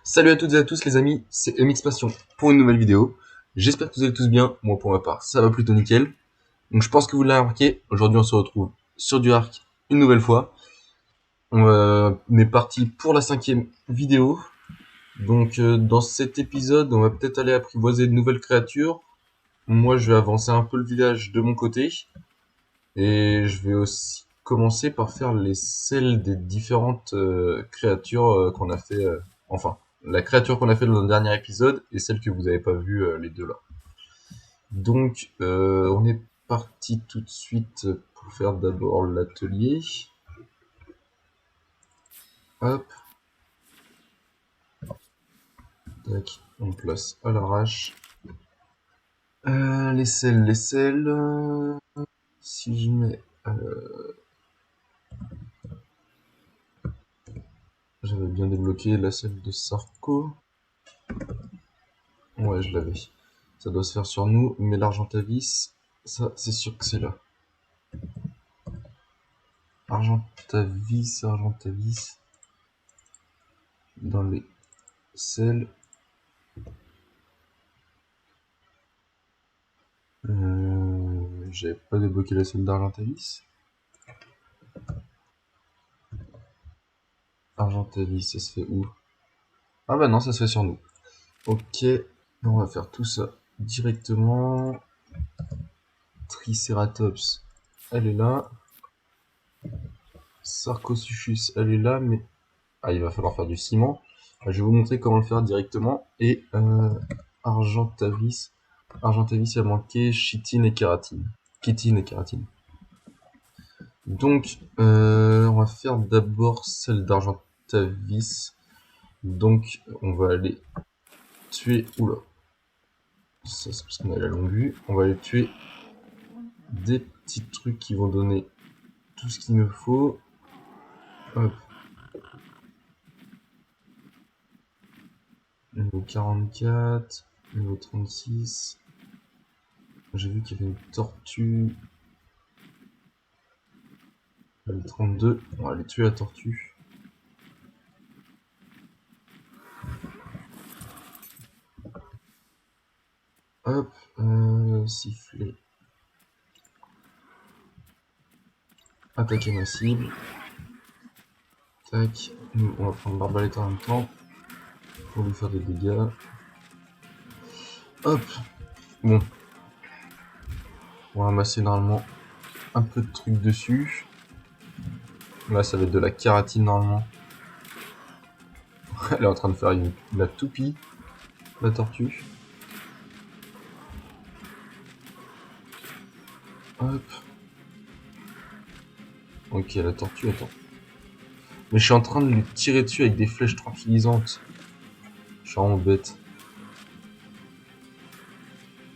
Salut à toutes et à tous les amis, c'est MX Passion pour une nouvelle vidéo. J'espère que vous allez tous bien, moi pour ma part ça va plutôt nickel. Donc je pense que vous l'avez remarqué, aujourd'hui on se retrouve sur du Ark une nouvelle fois. On est parti pour la 5e vidéo. Donc dans cet épisode on va peut-être aller apprivoiser de nouvelles créatures. Moi je vais avancer un peu le village de mon côté. Et je vais aussi commencer par faire les selles des différentes créatures qu'on a fait. Enfin, la créature qu'on a fait dans le dernier épisode et celle que vous n'avez pas vue, les deux là. Donc, on est parti tout de suite pour faire d'abord l'atelier. Hop, tac, on place à l'arrache. Les selles, les selles. Si je mets. J'avais bien débloqué la selle de Sarko. Ouais, je l'avais. Ça doit se faire sur nous, mais l'Argentavis, ça, c'est sûr que c'est là. Argentavis, Argentavis, dans les selles. J'avais pas débloqué la selle d'Argentavis. Argentavis, ça se fait où? Ah bah non, ça se fait sur nous. Ok, on va faire tout ça directement. Triceratops, elle est là. Sarcosuchus, elle est là, mais... Ah, il va falloir faire du ciment. Je vais vous montrer comment le faire directement. Et Argentavis. Argentavis, il a manqué chitine et kératine. Chitine et kératine. Donc, on va faire d'abord celle d'Argentavis. Donc, on va aller tuer... Oula. Ça, c'est parce qu'on a la longue vue. On va aller tuer des petits trucs qui vont donner tout ce qu'il me faut. Hop. Niveau 44. Niveau 36. J'ai vu qu'il y avait une tortue. Le 32, on va aller tuer la tortue. Hop, siffler. Attaquer ma cible. Tac, nous on va prendre l'arbalète en même temps pour lui faire des dégâts. Hop, bon. On va ramasser normalement un peu de trucs dessus. Là ça va être de la kératine normalement. Elle est en train de faire la toupie, la tortue. Hop. Ok, la tortue, attends. Mais je suis en train de lui tirer dessus avec des flèches tranquillisantes. Je suis vraiment bête.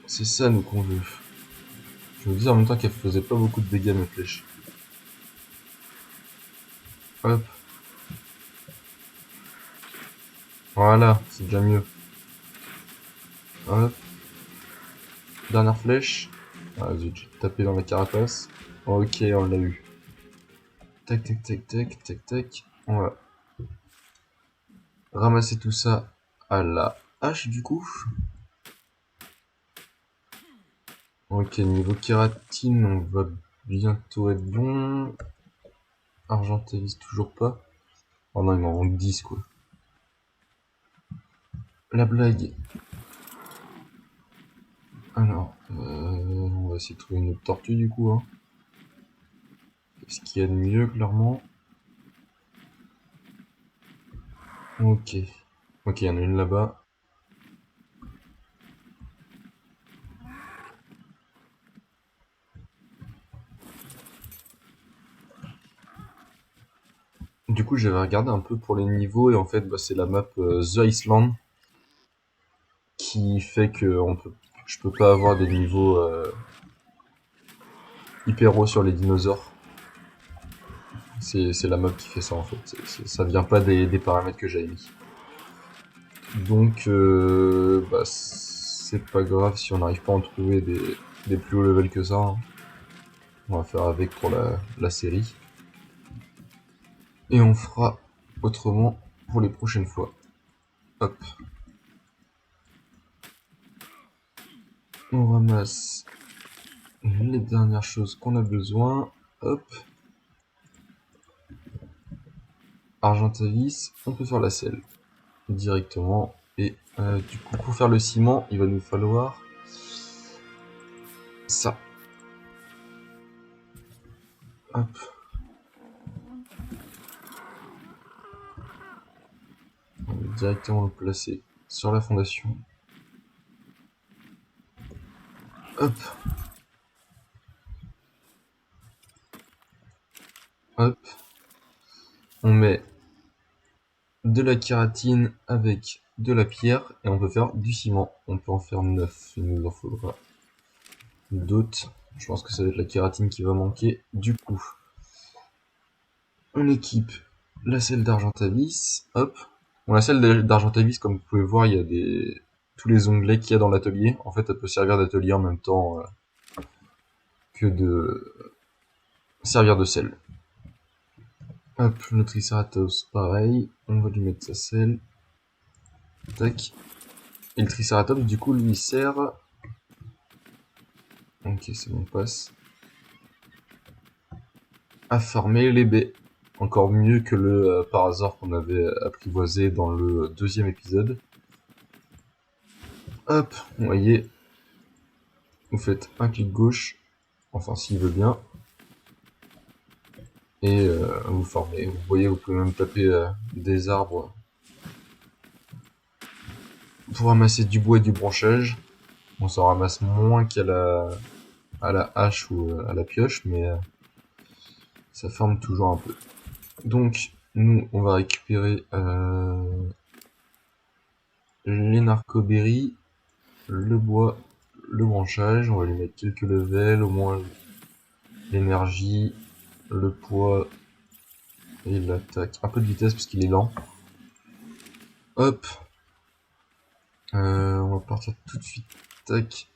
C'est ça nous qu'on veut. Je me dis en même temps qu'elle faisait pas beaucoup de dégâts mes flèches. Hop. Voilà, c'est déjà mieux. Hop. Dernière flèche. Ah zut, j'ai tapé dans la carapace. Ok, on l'a eu. Tac, tac, tac, tac, tac, tac. On va ramasser tout ça à la hache du coup. Ok, niveau kératine, on va bientôt être bon. Argentavis, toujours pas. Oh non, il m'en manque 10 quoi. La blague. Alors, on va essayer de trouver une autre tortue du coup. Hein. Qu'est-ce qu'il y a de mieux clairement? Ok. Ok, il y en a une là-bas. Du coup, j'avais regardé un peu pour les niveaux et en fait, bah, c'est la map The Iceland qui fait que je peux pas avoir des niveaux hyper hauts sur les dinosaures. C'est la map qui fait ça en fait. Ça vient pas des paramètres que j'avais mis. Donc, bah, c'est pas grave si on n'arrive pas à en trouver des plus hauts levels que ça. Hein. On va faire avec pour la série. Et on fera autrement pour les prochaines fois. Hop. On ramasse les dernières choses qu'on a besoin. Hop. Argentavis, on peut faire la selle directement. Et du coup, pour faire le ciment, il va nous falloir ça. Hop. On va directement le placer sur la fondation. Hop. Hop. On met de la kératine avec de la pierre et on peut faire du ciment. On peut en faire 9, il nous en faudra d'autres. Je pense que ça va être la kératine qui va manquer. Du coup, on équipe la selle d'Argentavis. Hop. Bon, la selle d'Argentavis, comme vous pouvez voir, il y a tous les onglets qu'il y a dans l'atelier. En fait, elle peut servir d'atelier en même temps que de servir de selle. Hop, le Triceratops, pareil. On va lui mettre sa selle. Tac. Et le Triceratops, du coup, lui sert... Ok, c'est bon, on passe. À farmer les baies. Encore mieux que le par hasard qu'on avait apprivoisé dans le deuxième épisode. Hop, vous voyez. Vous faites un clic gauche. Enfin, s'il veut bien. Et vous formez. Vous voyez, vous pouvez même taper des arbres pour ramasser du bois et du branchage. On s'en ramasse moins qu'à la hache ou à la pioche, mais ça forme toujours un peu. Donc, nous, on va récupérer les narcoberries, le bois, le branchage. On va lui mettre quelques levels, au moins l'énergie, le poids et l'attaque. Un peu de vitesse parce qu'il est lent. Hop. On va partir tout de suite. Tac.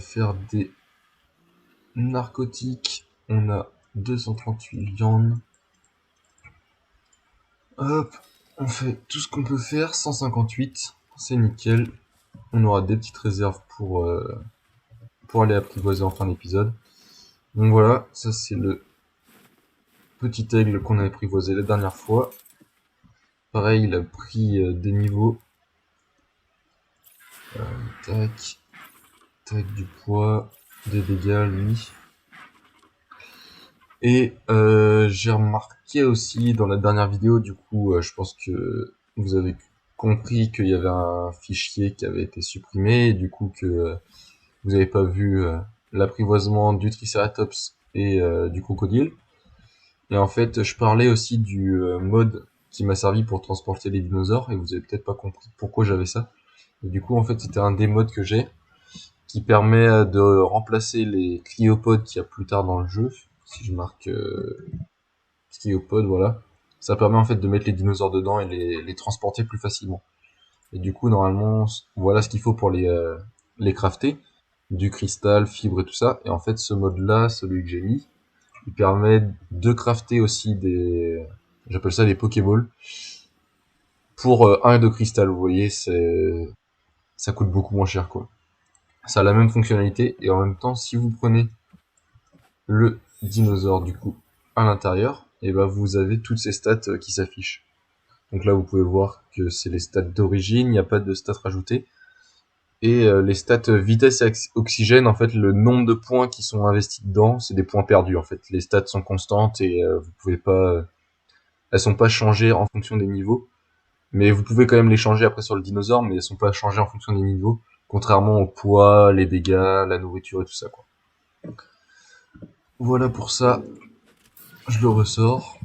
Faire des narcotiques. On a 238 viandes. Hop. On fait tout ce qu'on peut faire. 158. C'est nickel. On aura des petites réserves pour aller apprivoiser en fin d'épisode. Donc voilà, ça c'est le petit aigle qu'on a apprivoisé la dernière fois. Pareil, il a pris des niveaux. Tac. Tac, du poids, des dégâts, lui. Et j'ai remarqué aussi dans la dernière vidéo, du coup, je pense que vous avez compris qu'il y avait un fichier qui avait été supprimé, et du coup que vous n'avez pas vu l'apprivoisement du Triceratops et du crocodile. Et en fait, je parlais aussi du mode qui m'a servi pour transporter les dinosaures, et vous avez peut-être pas compris pourquoi j'avais ça. Et du coup, en fait, c'était un des modes que j'ai, qui permet de remplacer les cryopodes qu'il y a plus tard dans le jeu. Si je marque cryopodes, voilà. Ça permet en fait de mettre les dinosaures dedans et les transporter plus facilement. Et du coup, normalement, voilà ce qu'il faut pour les crafter. Du cristal, fibre et tout ça. Et en fait, ce mode-là, celui que j'ai mis, il permet de crafter aussi des... J'appelle ça des Pokéballs. Pour un de cristal, vous voyez, ça coûte beaucoup moins cher, quoi. Ça a la même fonctionnalité, et en même temps, si vous prenez le dinosaure, du coup, à l'intérieur, et ben vous avez toutes ces stats qui s'affichent. Donc là, vous pouvez voir que c'est les stats d'origine, il n'y a pas de stats rajoutées. Et les stats vitesse et oxygène, en fait, le nombre de points qui sont investis dedans, c'est des points perdus, en fait. Les stats sont constantes et vous pouvez pas... elles sont pas changées en fonction des niveaux. Mais vous pouvez quand même les changer après sur le dinosaure, mais elles sont pas changées en fonction des niveaux. Contrairement au poids, les dégâts, la nourriture et tout ça, quoi. Voilà pour ça. Je le ressors.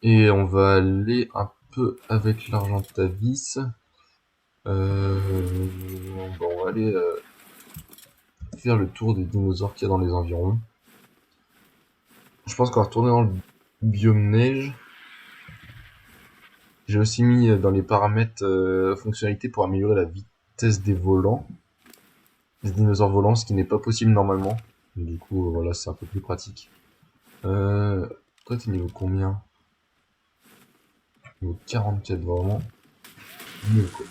Et on va aller un peu avec l'Argentavis. On va aller faire le tour des dinosaures qu'il y a dans les environs. Je pense qu'on va retourner dans le biome neige. J'ai aussi mis dans les paramètres fonctionnalités pour améliorer la vitesse des volants. Des dinosaures volants, ce qui n'est pas possible normalement. Du coup, voilà, c'est un peu plus pratique. Toi, t'es niveau combien? Niveau 44, vraiment. Mieux, quoi.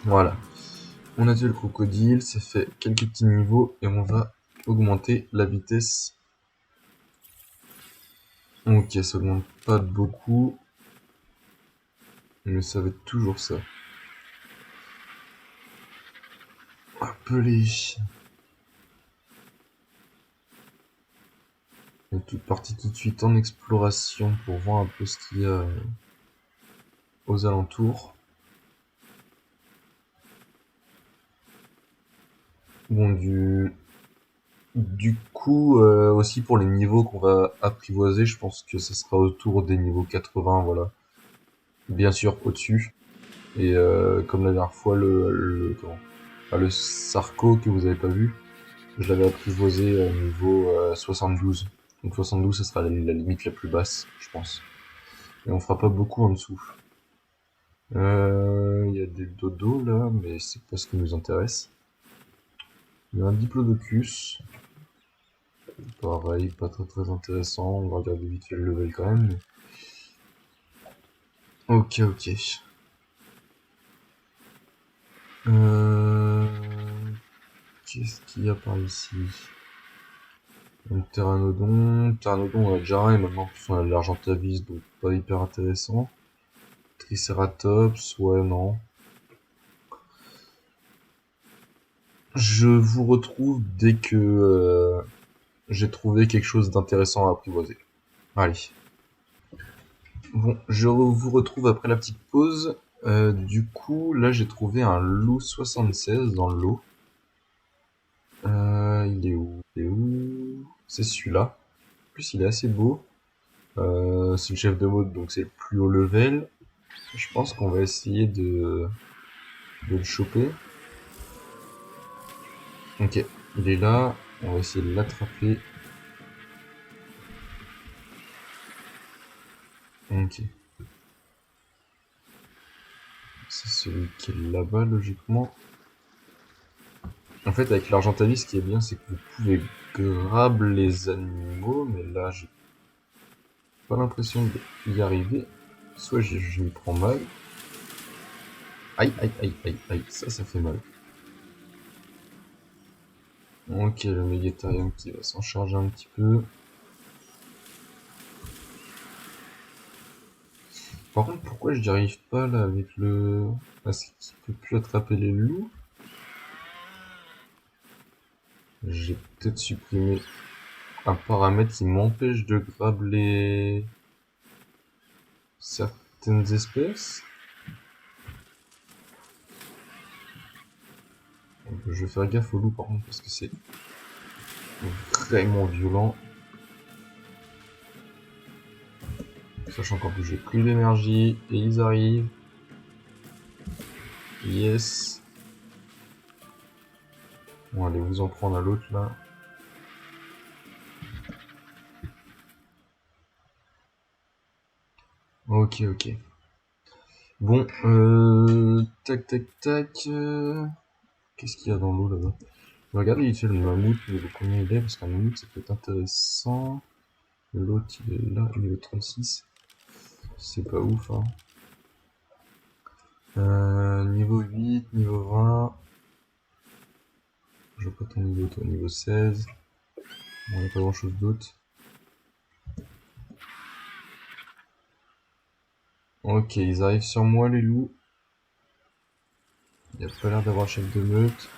Voilà. On a tué le crocodile, ça fait quelques petits niveaux et on va augmenter la vitesse. Ok, ça augmente pas beaucoup, mais ça va être toujours ça. Appeler. On est tout parti tout de suite en exploration pour voir un peu ce qu'il y a aux alentours. Bon, du coup, aussi pour les niveaux qu'on va apprivoiser, je pense que ça sera autour des niveaux 80, voilà. Bien sûr, au-dessus. Et comme la dernière fois, le Sarco que vous avez pas vu, je l'avais apprivoisé au niveau 72. Donc 72, ce sera la limite la plus basse, je pense. Et on fera pas beaucoup en dessous. Il y a des dodos là, mais c'est pas ce qui nous intéresse. Il y a un diplodocus. Pareil, pas très intéressant. On va regarder vite fait le level quand même. Mais... Ok. Qu'est-ce qu'il y a par ici? Un pteranodon. Pteranodon, on a déjà un et maintenant en plus on a de l'argentavis, donc pas hyper intéressant. Triceratops, ouais, non. Je vous retrouve dès que j'ai trouvé quelque chose d'intéressant à apprivoiser. Allez. Bon, je vous retrouve après la petite pause. Du coup, là j'ai trouvé un loup 76 dans le lot. Il est où? C'est celui-là. En plus, il est assez beau. C'est le chef de mode, donc c'est le plus haut level. Je pense qu'on va essayer de le choper. Ok, il est là. On va essayer de l'attraper. Ok. C'est celui qui est là-bas, logiquement. En fait, avec l'argentavis, ce qui est bien, c'est que vous pouvez grab les animaux, mais là, j'ai pas l'impression d'y arriver. Soit je m'y prends mal. Aïe, ça fait mal. Ok, le Megatarium qui va s'en charger un petit peu. Par contre, pourquoi je n'y arrive pas là avec le... Est-ce qu'il peut plus attraper les loups? J'ai peut-être supprimé un paramètre qui m'empêche de grab les... certaines espèces. Donc, je vais faire gaffe aux loups par contre parce que c'est vraiment violent. Sachant qu'en plus j'ai plus d'énergie et ils arrivent. Yes. Bon, allez vous en prendre à l'autre là. Ok. Bon, tac. Qu'est-ce qu'il y a dans l'eau là-bas? Regardez, il fait le mammouth, niveau combien il est, parce qu'un mammouth ça peut être intéressant. L'autre il est là, il est 36. C'est pas ouf, hein. Niveau 8, niveau 20. Je vois pas ton niveau, toi, niveau 16. Bon, il n'y a pas grand chose d'autre. Ok, ils arrivent sur moi, les loups. Il n'y a pas l'air d'avoir chef de meute.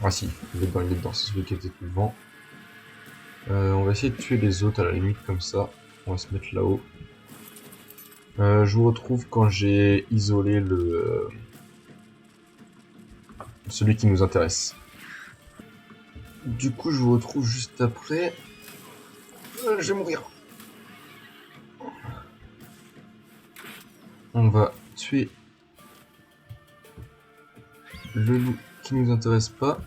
Ah si, il est dedans, c'est celui qui était plus devant. On va essayer de tuer les autres à la limite comme ça. On va se mettre là-haut. Je vous retrouve quand j'ai isolé celui qui nous intéresse. Du coup, je vous retrouve juste après. Je vais mourir. On va tuer le loup qui nous intéresse pas.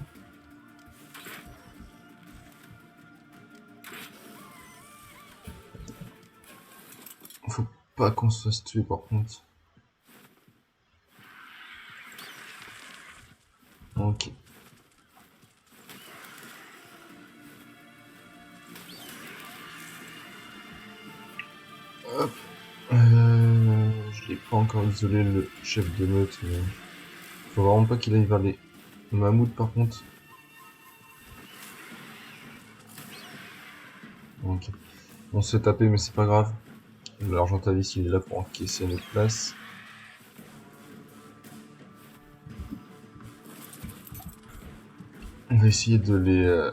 pas qu'on se fasse tuer par contre. Ok. Hop. Je l'ai pas encore isolé le chef de meute, mais faut vraiment pas qu'il aille vers les mammouths par contre. Ok. On se fait taper mais c'est pas grave. L'Argentavis il est là pour encaisser notre place. On va essayer de les...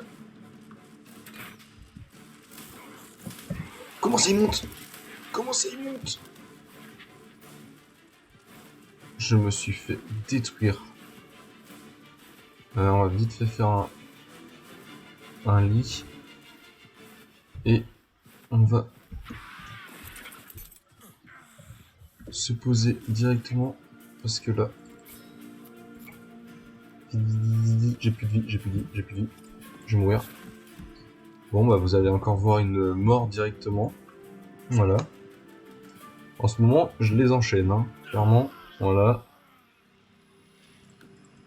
Comment ça il monte? Comment ça il monte? Je me suis fait détruire. On va vite fait faire un lit. Et on va se poser directement. Parce que là... J'ai plus de vie, j'ai plus de vie, j'ai plus de vie. Je vais mourir. Bon bah vous allez encore voir une mort directement. Voilà. En ce moment, je les enchaîne, hein. Clairement. Voilà.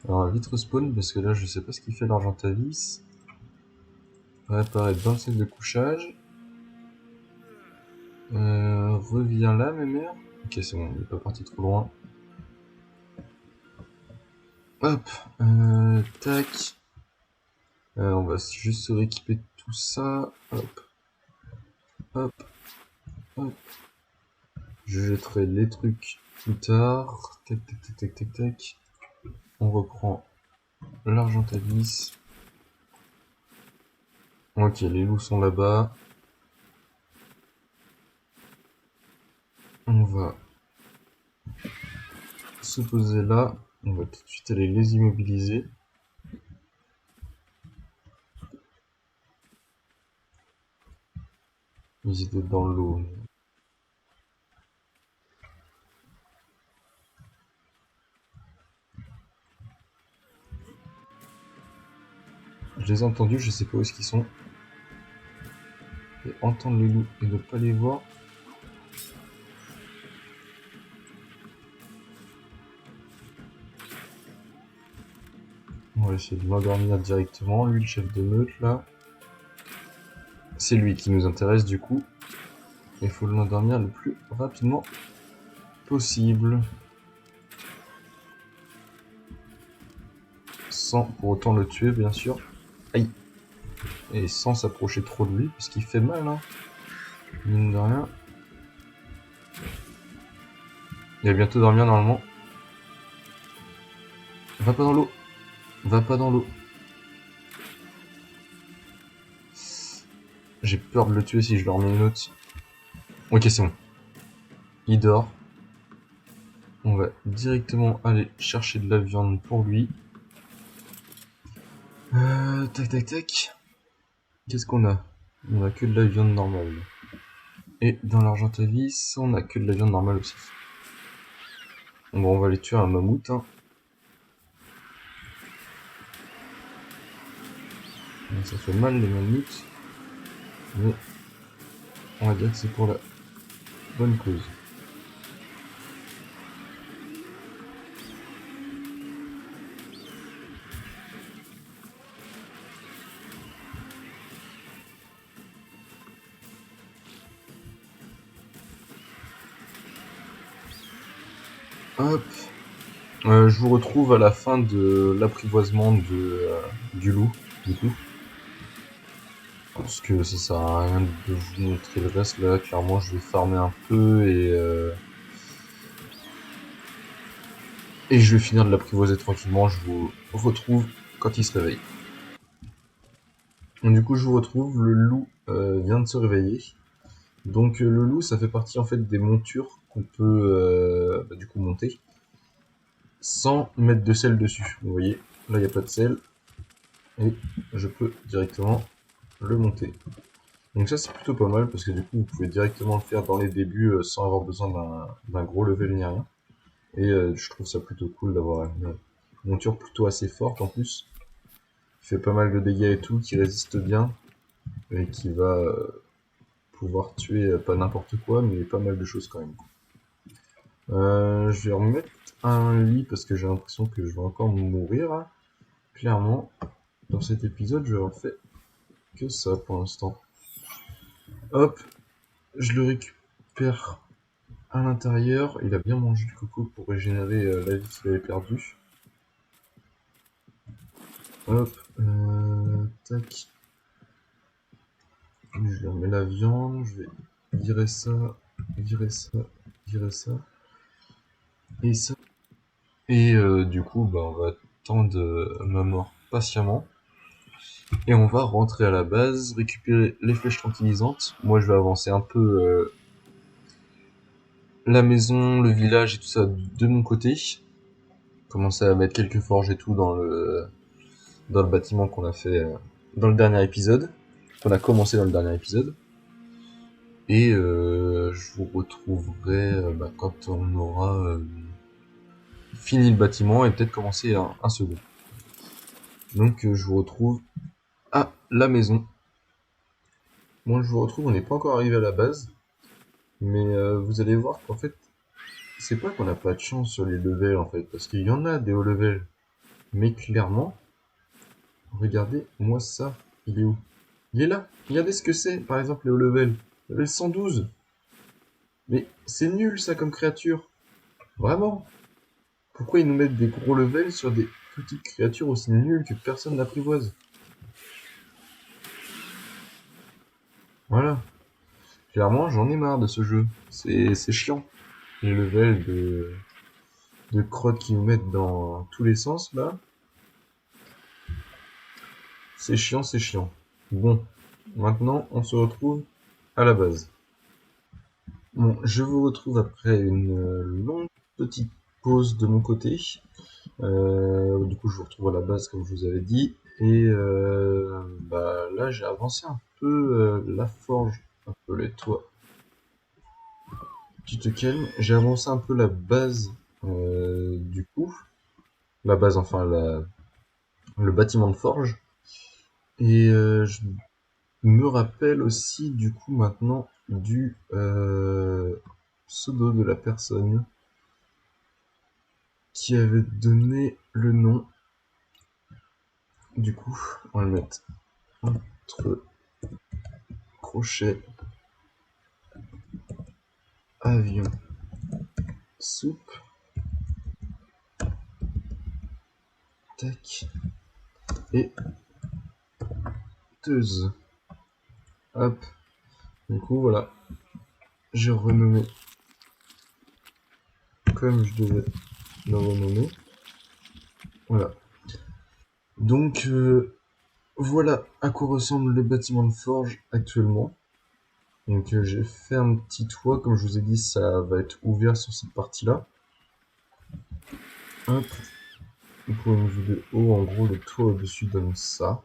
Alors, on va vite respawn parce que là, je sais pas ce qu'il fait l'Argentavis. Va apparaître dans le sac de couchage. Reviens là, mes mères. Ok, c'est bon, il est pas parti trop loin. Hop. Tac. On va juste se rééquiper de tout ça. Hop. Hop. Hop. Je jetterai les trucs plus tard. Tac, tac, tac, tac, tac, tac. On reprend l'Argentavis. Ok, les loups sont là-bas. On va se poser là. On va tout de suite aller les immobiliser. Ils étaient dans l'eau. Je les ai entendus, je sais pas où est-ce qu'ils sont. Et entendre les loups et ne pas les voir. On va essayer de l'endormir directement. Lui, le chef de meute, là. C'est lui qui nous intéresse, du coup. Il faut l'endormir le plus rapidement possible. Sans pour autant le tuer, bien sûr. Aïe. Et sans s'approcher trop de lui, parce qu'il fait mal, hein. Mine de rien. Il va bientôt dormir, normalement. Va pas dans l'eau. Va pas dans l'eau. J'ai peur de le tuer si je leur mets une autre. Ok, c'est bon. Il dort. On va directement aller chercher de la viande pour lui. Tac, tac, tac. Qu'est-ce qu'on a? On a que de la viande normale. Et dans l'Argentavis, on a que de la viande normale aussi. Bon, on va aller tuer un mammouth. Hein. Ça fait mal les mammouths. Mais on va dire que c'est pour la bonne cause. Hop. Je vous retrouve à la fin de l'apprivoisement du loup, du coup. Parce que ça sert à rien de vous montrer le reste là, clairement je vais farmer un peu et je vais finir de l'apprivoiser tranquillement, je vous retrouve quand il se réveille. Donc, du coup je vous retrouve, le loup vient de se réveiller. Donc le loup ça fait partie en fait des montures qu'on peut du coup monter sans mettre de sel dessus. Vous voyez, là il n'y a pas de sel et je peux directement le monter. Donc ça c'est plutôt pas mal parce que du coup vous pouvez directement le faire dans les débuts sans avoir besoin d'un gros level ni rien. Et je trouve ça plutôt cool d'avoir une monture plutôt assez forte en plus. Qui fait pas mal de dégâts et tout, qui résiste bien et qui va pouvoir tuer pas n'importe quoi, mais pas mal de choses quand même. Je vais remettre un lit parce que j'ai l'impression que je vais encore mourir. Hein. Clairement, dans cet épisode, je refais que ça pour l'instant. Hop, je le récupère à l'intérieur. Il a bien mangé le coco pour régénérer la vie qu'il avait perdue. Hop, tac. Je lui remets la viande, je vais virer ça, virer ça, virer ça. Et ça. Et du coup, bah, on va attendre ma mort patiemment. Et on va rentrer à la base, récupérer les flèches tranquillisantes. Moi, je vais avancer un peu la maison, le village et tout ça de mon côté. Commencer à mettre quelques forges et tout dans le bâtiment qu'on a fait dans le dernier épisode. Qu'on a commencé dans le dernier épisode. Et je vous retrouverai bah, quand on aura fini le bâtiment et peut-être commencer un second. Donc je vous retrouve à la maison. Moi je vous retrouve, on n'est pas encore arrivé à la base. Mais vous allez voir qu'en fait, c'est pas qu'on n'a pas de chance sur les levels en fait. Parce qu'il y en a des hauts levels. Mais clairement, regardez, moi ça, il est où? Il est là. Regardez ce que c'est, par exemple les hauts levels. Level 112. Mais c'est nul ça comme créature. Vraiment. Pourquoi ils nous mettent des gros levels sur des petites créatures aussi nulles que personne n'apprivoise? Voilà. Clairement, j'en ai marre de ce jeu. C'est chiant. Les levels de crottes qui nous mettent dans tous les sens, là. C'est chiant, c'est chiant. Bon. Maintenant, on se retrouve à la base. Bon, je vous retrouve après une longue petite pause de mon côté. Du coup, je vous retrouve à la base, comme je vous avais dit. Et bah, là, j'ai avancé un peu la forge, un peu les toits. Tu te calmes. J'ai avancé un peu la base, du coup. La base, enfin, le bâtiment de forge. Et je me rappelle aussi, du coup, maintenant, du pseudo de la personne qui avait donné le nom. Du coup, on va le mettre entre crochet, avion, soupe, tac, et teuse. Hop. Du coup, voilà. J'ai renommé comme je devais le renommer. Voilà. Donc, voilà à quoi ressemble le bâtiment de forge actuellement. Donc, j'ai fait un petit toit. Comme je vous ai dit, ça va être ouvert sur cette partie-là. Hop. Pour une vue de haut, en gros, le toit au-dessus donne ça.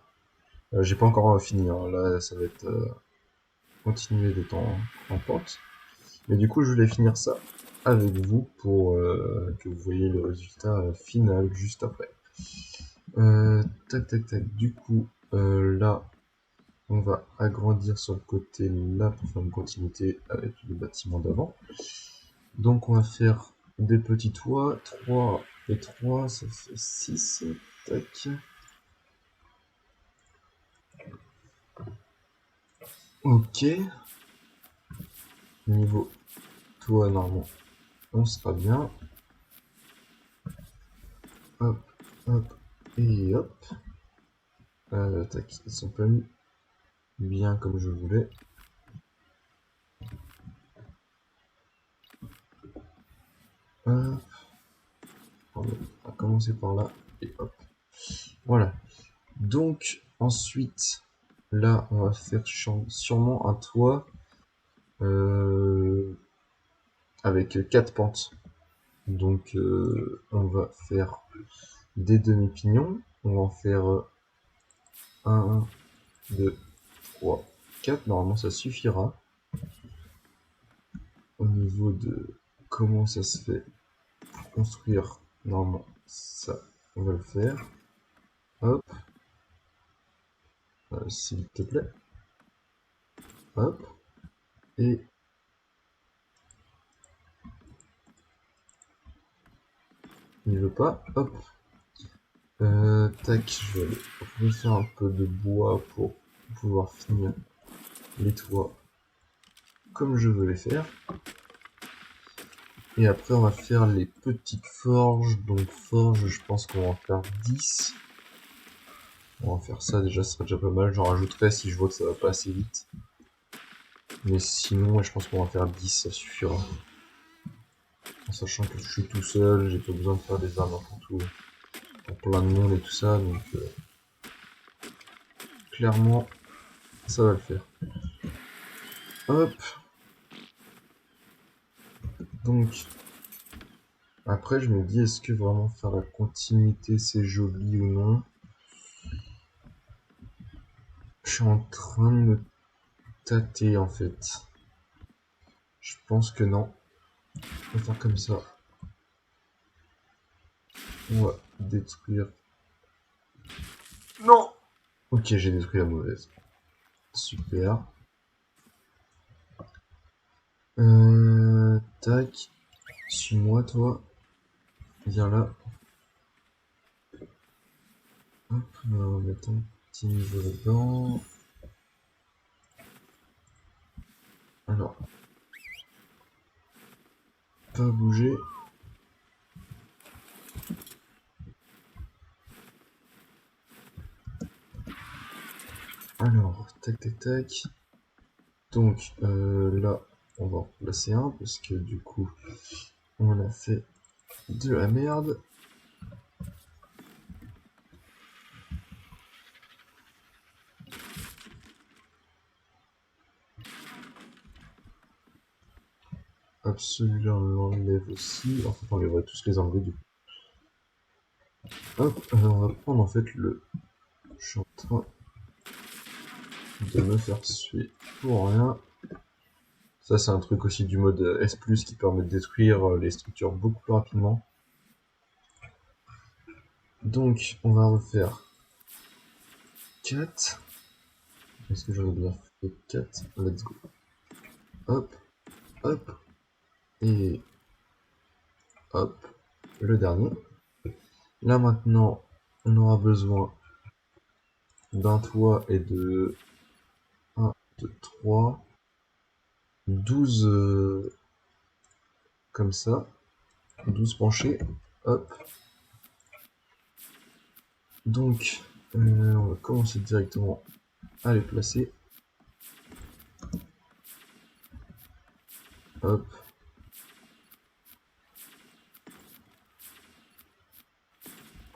J'ai pas encore fini, hein. Là, ça va être continuer d'être en pente. Mais du coup, je voulais finir ça avec vous pour que vous voyez le résultat final juste après. Tac, tac, tac. Du coup, là, on va agrandir sur le côté là pour faire une continuité avec le bâtiment d'avant. Donc, on va faire des petits toits. 3 et 3, ça fait 6. Tac. Ok. Niveau toit normal, on sera bien. Hop, hop, et hop. Tac, ils sont pas mis bien comme je voulais. Hop. On va commencer par là, et hop. Voilà. Donc, ensuite, là, on va faire sûrement un toit avec 4 pentes. Donc, on va faire des demi-pignons. On va en faire 1, 2, 3, 4. Normalement, ça suffira. Au niveau de comment ça se fait pour construire, normalement, ça, on va le faire. Hop. S'il te plaît. Hop. Et il veut pas. Hop. Tac, je vais aller refaire un peu de bois pour pouvoir finir les toits comme je veux les faire. Et après, on va faire les petites forges. Donc, forge, je pense qu'on va en faire 10. On va faire ça, déjà, ce sera déjà pas mal. J'en rajouterai si je vois que ça va pas assez vite. Mais sinon, je pense qu'on va faire 10, ça suffira. En sachant que je suis tout seul, j'ai pas besoin de faire des armes pour plein de monde et tout ça. Donc, clairement, ça va le faire. Hop. Donc, après, je me dis, est-ce que vraiment faire la continuité, c'est joli ou non? Je suis en train de me tâter, en fait. Je pense que non. On va faire comme ça. On va détruire... Non! Ok, j'ai détruit la mauvaise. Super. Tac. Suis-moi, toi. Viens là. Hop, on va mettre un petit niveau là-dedans. Alors, pas bouger. Alors, tac, tac, tac. Donc, là, on va en replacer un, parce que du coup, on a fait de la merde. Hop, celui-là, on l'enlève aussi. En fait, on va tous les enlever du coup. Hop, on va prendre en fait le... Je suis en train de me faire suer pour rien. Ça, c'est un truc aussi du mode S+, qui permet de détruire les structures beaucoup plus rapidement. Donc, on va refaire 4. Est-ce que j'aurais bien fait 4? Let's go. Hop, hop, et hop, le dernier. Là, maintenant, on aura besoin d'un toit et de 1, 2, 3, 12 comme ça, 12 penchés. Hop. Donc, on va commencer directement à les placer. Hop.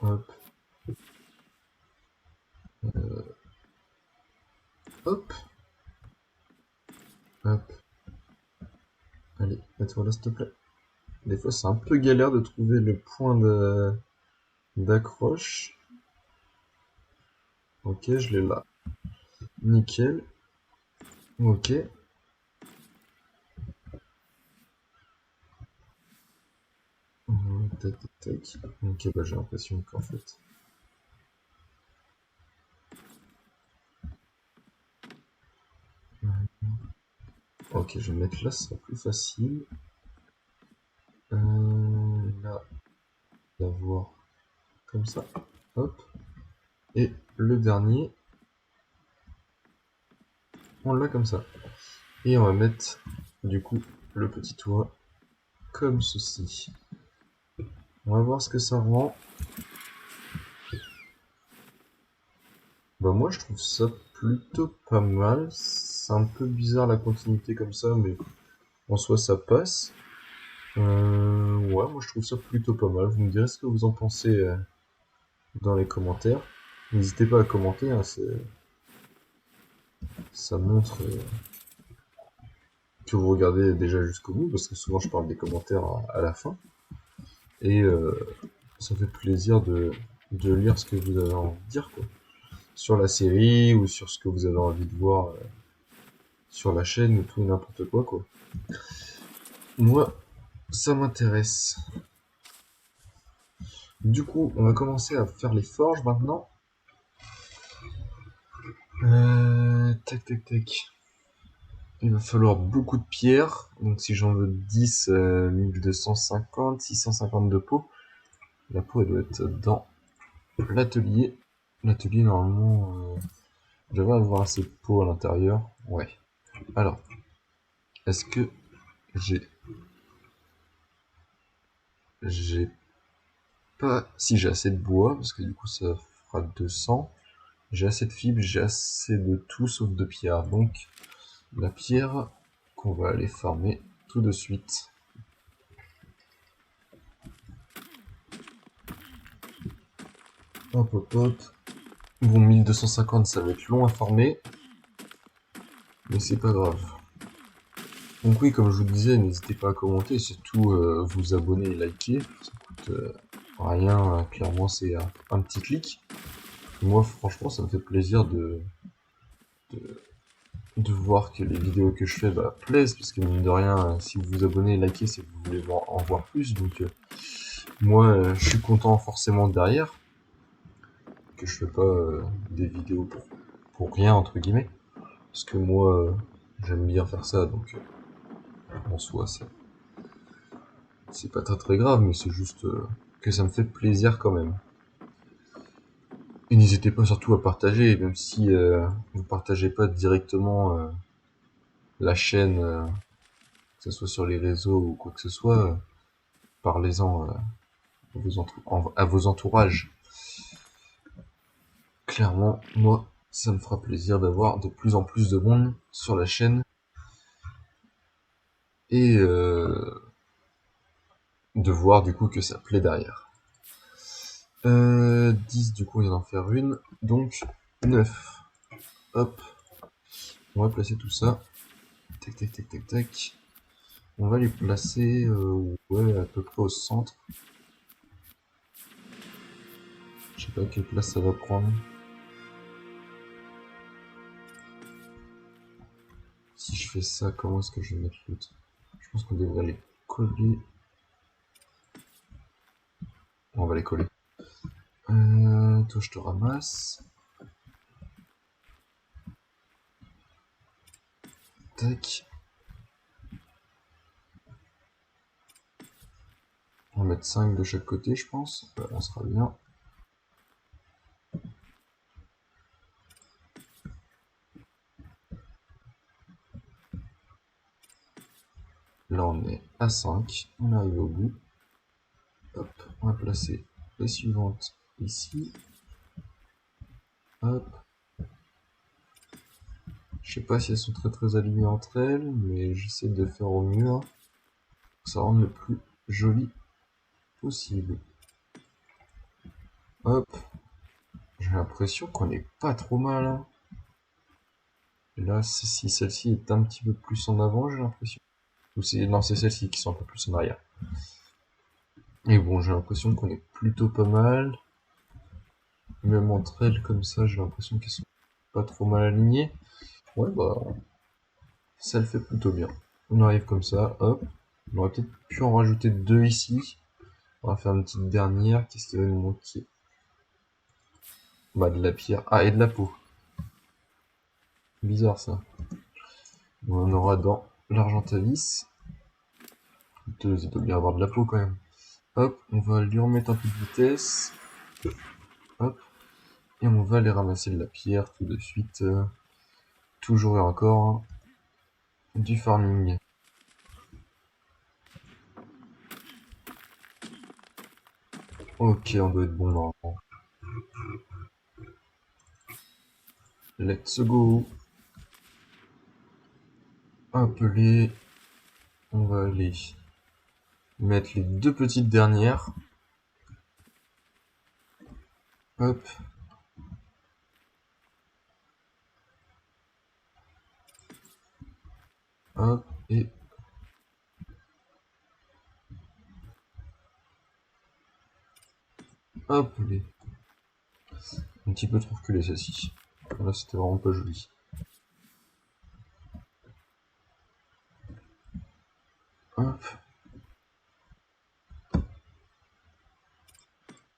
Hop. Hop. Hop. Allez, mets-toi là, s'il te plaît. Des fois, c'est un peu galère de trouver le point d'accroche. Ok, je l'ai là. Nickel. Ok. Tac, tac, tac. Ok, bah j'ai l'impression qu'en fait... Ok, je vais mettre là, ce sera plus facile. Là, d'avoir comme ça. Hop. Et le dernier, on l'a comme ça. Et on va mettre, du coup, le petit toit comme ceci. On va voir ce que ça rend. Bah moi, je trouve ça plutôt pas mal. C'est un peu bizarre la continuité comme ça, mais en soi, ça passe. Ouais, moi, je trouve ça plutôt pas mal. Vous me direz ce que vous en pensez dans les commentaires. N'hésitez pas à commenter, hein, ça montre que vous regardez déjà jusqu'au bout, parce que souvent je parle des commentaires à la fin. Et ça fait plaisir de lire ce que vous avez envie de dire, quoi. Sur la série, ou sur ce que vous avez envie de voir sur la chaîne, ou tout n'importe quoi, quoi. Moi, ça m'intéresse. Du coup, on va commencer à faire les forges maintenant. Tac, tac, tac. Il va falloir beaucoup de pierres. Donc si j'en veux 10, 1250, 650 de peau. La peau, elle doit être dans l'atelier. L'atelier, normalement, je devrais avoir assez de peau à l'intérieur. Ouais. Alors, est-ce que j'ai... J'ai pas... Si, j'ai assez de bois, parce que du coup, ça fera 200. J'ai assez de fibres, j'ai assez de tout sauf de pierre. Donc, la pierre qu'on va aller farmer tout de suite. Hop, hop, hop. Bon, 1250, ça va être long à farmer. Mais c'est pas grave. Donc oui, comme je vous disais, n'hésitez pas à commenter, et surtout vous abonner et liker. Ça coûte rien, clairement c'est un petit clic. Moi franchement ça me fait plaisir de, de voir que les vidéos que je fais plaisent, parce que mine de rien, si vous vous abonnez et likez, c'est que vous voulez en voir plus. Donc moi je suis content forcément derrière, que je fais pas des vidéos pour rien entre guillemets. Parce que moi j'aime bien faire ça, donc en soi c'est pas très grave, mais c'est juste que ça me fait plaisir quand même. Et n'hésitez pas surtout à partager, même si vous partagez pas directement la chaîne, que ce soit sur les réseaux ou quoi que ce soit, parlez-en à vos entourages. Clairement, moi, ça me fera plaisir d'avoir de plus en plus de monde sur la chaîne et de voir du coup que ça plaît derrière. 10 du coup, il vient d'en faire une, donc 9. Hop, on va placer tout ça. Tac, tac, tac, tac, tac. On va les placer ouais, à peu près au centre. Je sais pas quelle place ça va prendre. Si je fais ça, comment est-ce que je vais mettre l'autre? Je pense qu'on devrait les coller. On va les coller. Toi, je te ramasse. Tac. On va mettre 5 de chaque côté, je pense. Ouais, on sera bien. Là, on est à 5. On arrive au bout. Hop, on va placer les suivantes ici. Hop. Je sais pas si elles sont très alignées entre elles, mais j'essaie de faire au mieux. Hein, pour que ça rende le plus joli possible. Hop. J'ai l'impression qu'on est pas trop mal. Hein. Là, si celle-ci est un petit peu plus en avant, j'ai l'impression. Ou c'est non, c'est celle-ci qui sont un peu plus en arrière. Et bon, j'ai l'impression qu'on est plutôt pas mal. Même entre elles, comme ça, j'ai l'impression qu'elles sont pas trop mal alignées. Ouais, bah, ça le fait plutôt bien. On arrive comme ça, hop. On aurait peut-être pu en rajouter 2 ici. On va faire une petite dernière. Qu'est-ce qui va nous manquer? Bah, de la pierre. Ah, et de la peau. Bizarre, ça. On aura dans l'argentavis. Il doit bien avoir de la peau, quand même. Hop, on va lui remettre un peu de vitesse. Hop. Et on va aller ramasser de la pierre tout de suite. Toujours et encore. Hein. Du farming. Ok, on doit être bon normalement. Let's go. Appeler. On va aller mettre les 2 petites dernières. Hop. Hop. Et hop. Les... Un petit peu trop reculé celle-ci. Là, c'était vraiment pas joli. Hop.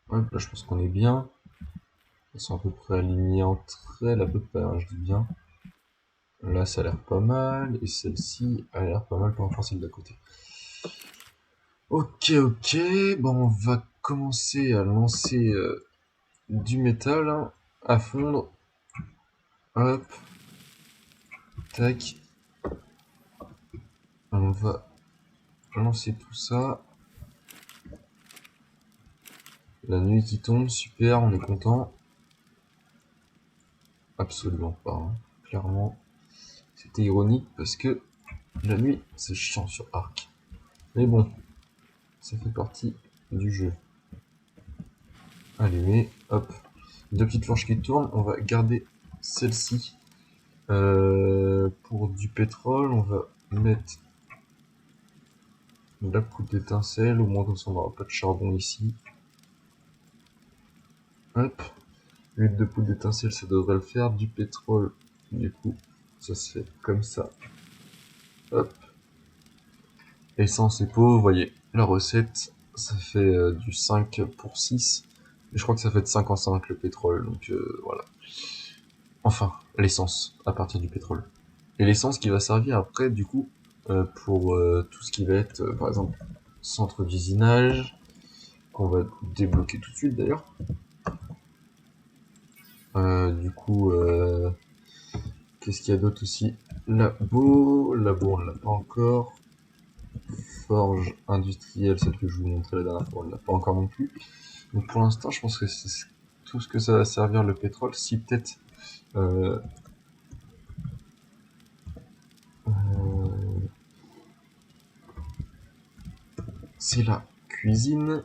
Hop, là, je pense qu'on est bien. Elles sont à peu près alignées entre elles, à peu près, hein, je dis bien. Là, ça a l'air pas mal. Et celle-ci a l'air pas mal, pas enfin celle d'à côté. Ok, bon, on va commencer à lancer du métal hein, à fondre. Hop. Tac. On va lancer tout ça. La nuit qui tombe, super, on est content. Absolument pas, hein. Clairement. C'était ironique parce que la nuit, c'est chiant sur Ark. Mais bon, ça fait partie du jeu. Allumé, hop. Deux petites fourches qui tournent, on va garder celle-ci. Pour du pétrole, on va mettre la poudre d'étincelle, au moins comme ça on n'aura pas de charbon ici. Hop. L'huile de poudre d'étincelle, ça devrait le faire. Du pétrole, du coup, ça se fait comme ça. Hop. Essence et peau, vous voyez, la recette, ça fait du 5 pour 6. Et je crois que ça fait de 5 en 5 le pétrole, donc voilà. Enfin, l'essence, à partir du pétrole. Et l'essence qui va servir après, du coup, pour tout ce qui va être, par exemple, centre d'usinage, qu'on va débloquer tout de suite d'ailleurs. Du coup, qu'est-ce qu'il y a d'autre aussi? Labo, on ne l'a pas encore. Forge industrielle, celle que je vous montrais la dernière fois, on ne l'a pas encore non plus. Donc pour l'instant, je pense que c'est tout ce que ça va servir le pétrole. Si peut-être c'est la cuisine.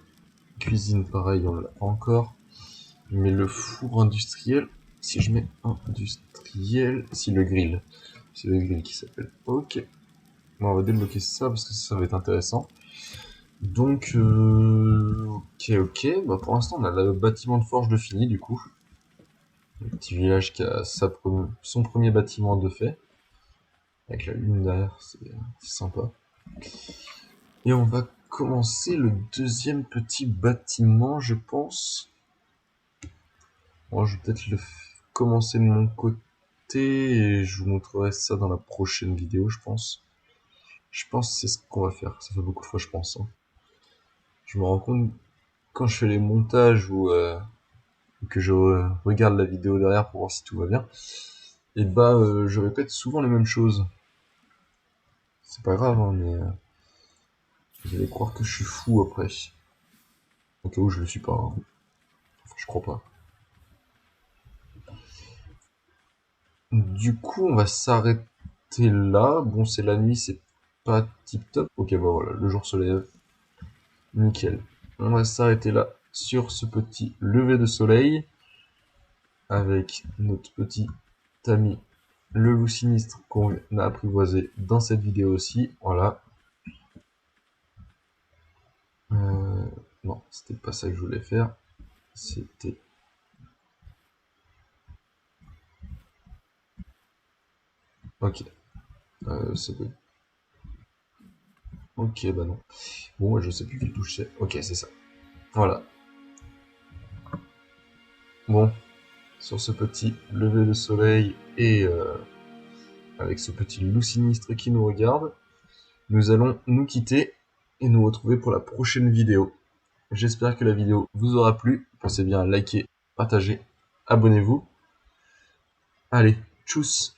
Cuisine, pareil, on ne l'a pas encore. Mais le four industriel, si je mets industriel, si le grill. C'est le grill qui s'appelle. Ok. Bon, on va débloquer ça parce que ça va être intéressant. Donc, ok. Bah, pour l'instant, on a le bâtiment de forge de fini, du coup. Le petit village qui a son premier bâtiment de fait. Avec la lune derrière, c'est sympa. Et on va commencer le deuxième petit bâtiment, je pense. Bon, je vais peut-être commencer de mon côté et je vous montrerai ça dans la prochaine vidéo, je pense. Je pense que c'est ce qu'on va faire. Ça fait beaucoup de fois, je pense. Hein. Je me rends compte quand je fais les montages ou que je regarde la vidéo derrière pour voir si tout va bien, et bah je répète souvent les mêmes choses. C'est pas grave, hein, mais vous allez croire que je suis fou après. Au cas où je le suis pas. Hein. Enfin, je crois pas. Du coup, on va s'arrêter là. Bon, c'est la nuit, c'est pas tip top. Ok, bah voilà, le jour se lève. Nickel. On va s'arrêter là sur ce petit lever de soleil avec notre petit ami le loup sinistre qu'on a apprivoisé dans cette vidéo aussi. Voilà. Non, c'était pas ça que je voulais faire. C'était... Ok. Ça doit... Ok, bah non. Bon, je sais plus quelle touche c'est. Ok, c'est ça. Voilà. Bon, sur ce petit lever de soleil et avec ce petit loup sinistre qui nous regarde, nous allons nous quitter et nous retrouver pour la prochaine vidéo. J'espère que la vidéo vous aura plu. Pensez bien à liker, partager, abonnez-vous. Allez, tchuss!